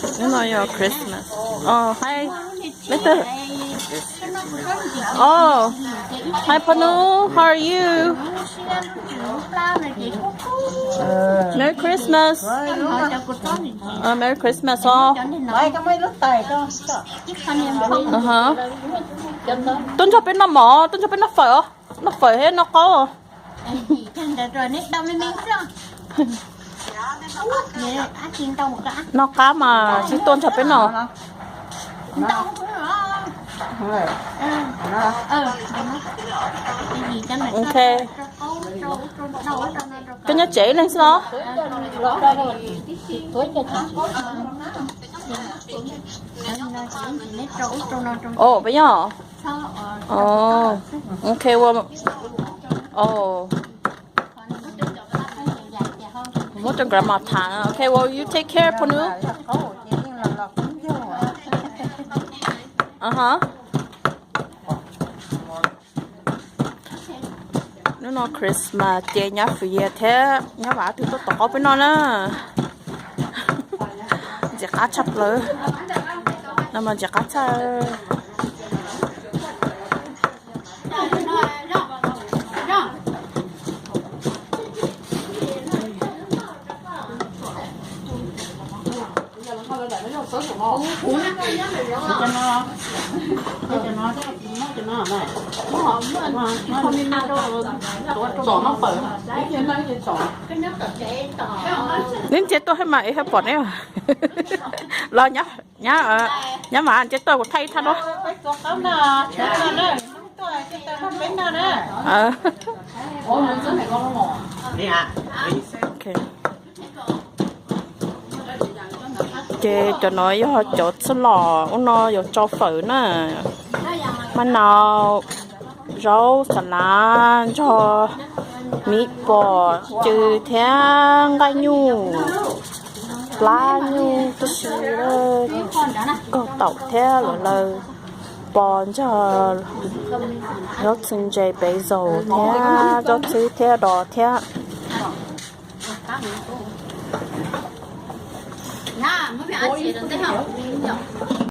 It's not your Christmas. Oh, hi, Mr. Oh, hi, Panu. How are you? Merry Christmas. Merry Christmas. Oh. Tôi cho bên nó mỏ, tôi cho bên nó phở hết nó có. Nó cá mà chỉ tôn cho bên nó. Ok. Cái nhá chỉ lên sao? Ồ, bây giờ. Oh, okay, well, oh. Một trăm gram mặt thang. Okay, well, you take care, Ponu. Nó Christmas chơi nhá phía thế nhá bà thì tôi tỏ với nó nè. Chỉ cá chập rồi. Nó mà chỉ cá chập. Nên chết tôi hay mà hay bỏ đấy à? Lo nhá mà anh chết tôi có thay tha đó. Kê cho nó yo chốt sơ lò nó yo cho phở nè mà nào rau xà lá cho mít bò trừ theo gai nhu lá nhu tôi xưa có tàu theo là bò cho rau xinh dây bấy dầu theo rau xinh theo đỏ theo mới phải ăn gì được thế hả?